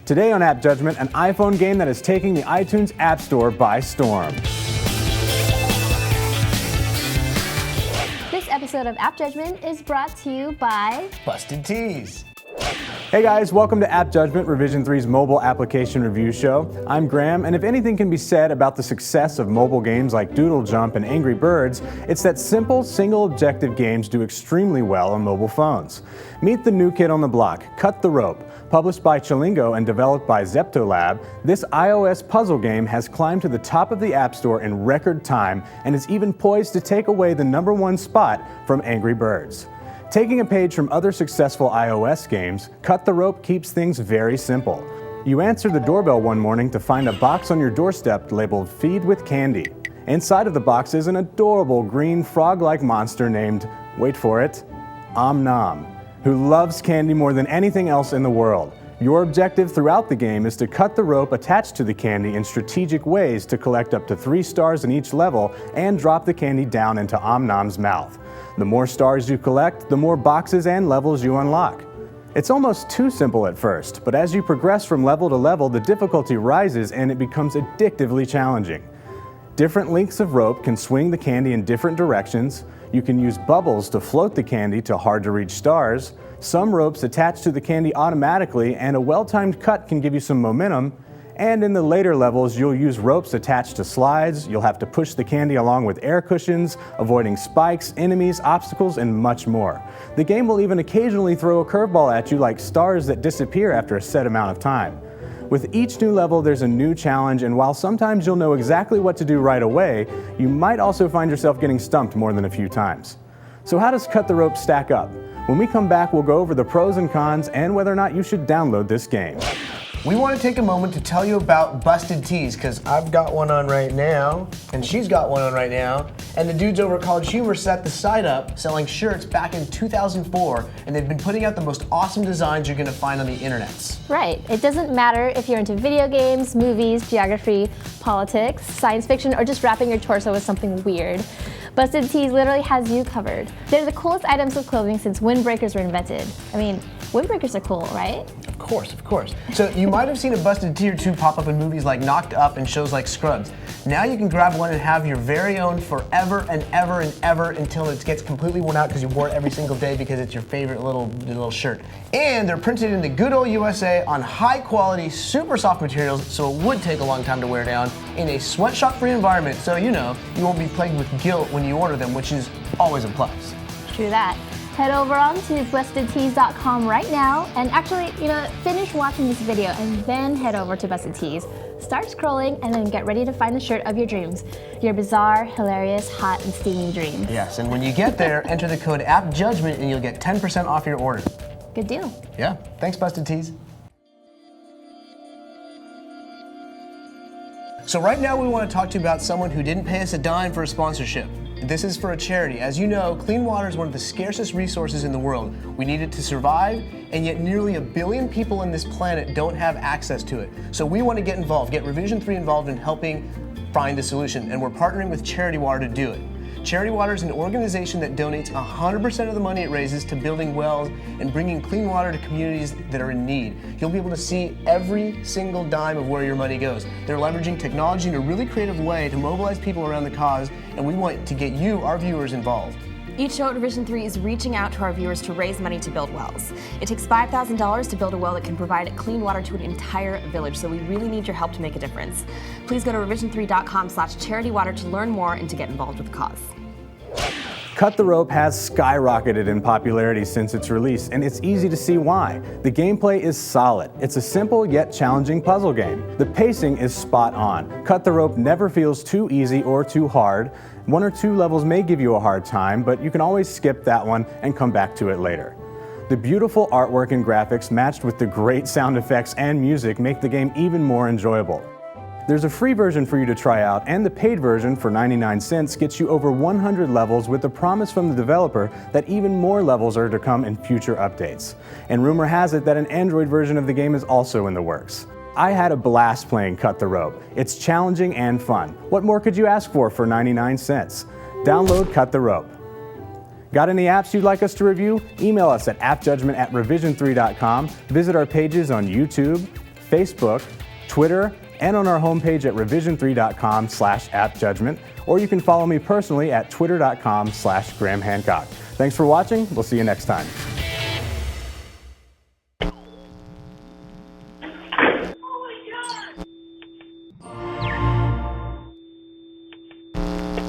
Today on AppJudgment, an iPhone game that is taking the iTunes App Store by storm. This episode of AppJudgment is brought to you by Busted Tees. Hey guys, welcome to AppJudgment, Revision 3's mobile application review show. I'm Graham, and if anything can be said about the success of mobile games like Doodle Jump and Angry Birds, it's that simple, single-objective games do extremely well on mobile phones. Meet the new kid on the block, Cut the Rope. Published by Chilingo and developed by Zeptolab, this iOS puzzle game has climbed to the top of the App Store in record time and is even poised to take away the #1 spot from Angry Birds. Taking a page from other successful iOS games, Cut the Rope keeps things very simple. You answer the doorbell one morning to find a box on your doorstep labeled Feed with Candy. Inside of the box is an adorable green frog-like monster named, wait for it, Om Nom, who loves candy more than anything else in the world. Your objective throughout the game is to cut the rope attached to the candy in strategic ways to collect up to 3 stars in each level and drop the candy down into Om Nom's mouth. The more stars you collect, the more boxes and levels you unlock. It's almost too simple at first, but as you progress from level to level, the difficulty rises and it becomes addictively challenging. Different lengths of rope can swing the candy in different directions. You can use bubbles to float the candy to hard-to-reach stars. Some ropes attach to the candy automatically, and a well-timed cut can give you some momentum. And in the later levels, you'll use ropes attached to slides. You'll have to push the candy along with air cushions, avoiding spikes, enemies, obstacles, and much more. The game will even occasionally throw a curveball at you like stars that disappear after a set amount of time. With each new level, there's a new challenge, and while sometimes you'll know exactly what to do right away, you might also find yourself getting stumped more than a few times. So how does Cut the Rope stack up? When we come back, we'll go over the pros and cons and whether or not you should download this game. We want to take a moment to tell you about Busted Tees, because I've got one on right now, and she's got one on right now, and the dudes over at College Humor set the site up selling shirts back in 2004, and they've been putting out the most awesome designs you're going to find on the internets. Right. It doesn't matter if you're into video games, movies, geography, politics, science fiction, or just wrapping your torso with something weird. Busted Tees literally has you covered. They're the coolest items of clothing since windbreakers were invented. I mean, windbreakers are cool, right? Of course, of course. So you might have seen a Busted Tee or two pop up in movies like Knocked Up and shows like Scrubs. Now you can grab one and have your very own forever and ever and ever until it gets completely worn out because you wore it every single day because it's your favorite little shirt. And they're printed in the good old USA on high quality, super soft materials, so it would take a long time to wear down in a sweatshop-free environment, so you know you won't be plagued with guilt when you order them, which is always a plus. True that. Head over on to BustedTees.com right now and actually, finish watching this video and then head over to Busted Tees. Start scrolling and then get ready to find the shirt of your dreams. Your bizarre, hilarious, hot, and steaming dream. Yes, and when you get there, enter the code AppJudgment and you'll get 10% off your order. Good deal. Yeah, thanks Busted Tees. So right now we want to talk to you about someone who didn't pay us a dime for a sponsorship. This is for a charity. As you know, clean water is one of the scarcest resources in the world. We need it to survive, and yet nearly 1 billion people on this planet don't have access to it. So we want to get involved, get Revision 3 involved in helping find a solution, and we're partnering with Charity Water to do it. Charity Water is an organization that donates 100% of the money it raises to building wells and bringing clean water to communities that are in need. You'll be able to see every single dime of where your money goes. They're leveraging technology in a really creative way to mobilize people around the cause, and we want to get you, our viewers, involved. Each show at Revision 3 is reaching out to our viewers to raise money to build wells. It takes $5,000 to build a well that can provide clean water to an entire village, so we really need your help to make a difference. Please go to revision3.com/charitywater to learn more and to get involved with the cause. Cut the Rope has skyrocketed in popularity since its release, and it's easy to see why. The gameplay is solid. It's a simple yet challenging puzzle game. The pacing is spot on. Cut the Rope never feels too easy or too hard. 1 or 2 levels may give you a hard time, but you can always skip that one and come back to it later. The beautiful artwork and graphics matched with the great sound effects and music make the game even more enjoyable. There's a free version for you to try out, and the paid version for 99 cents gets you over 100 levels with the promise from the developer that even more levels are to come in future updates. And rumor has it that an Android version of the game is also in the works. I had a blast playing Cut the Rope. It's challenging and fun. What more could you ask for 99 cents? Download Cut the Rope. Got any apps you'd like us to review? Email us at appjudgment@revision3.com. Visit our pages on YouTube, Facebook, Twitter, and on our homepage at revision3.com/appjudgment. Or you can follow me personally at twitter.com/Graham Hancock. Thanks for watching. We'll see you next time.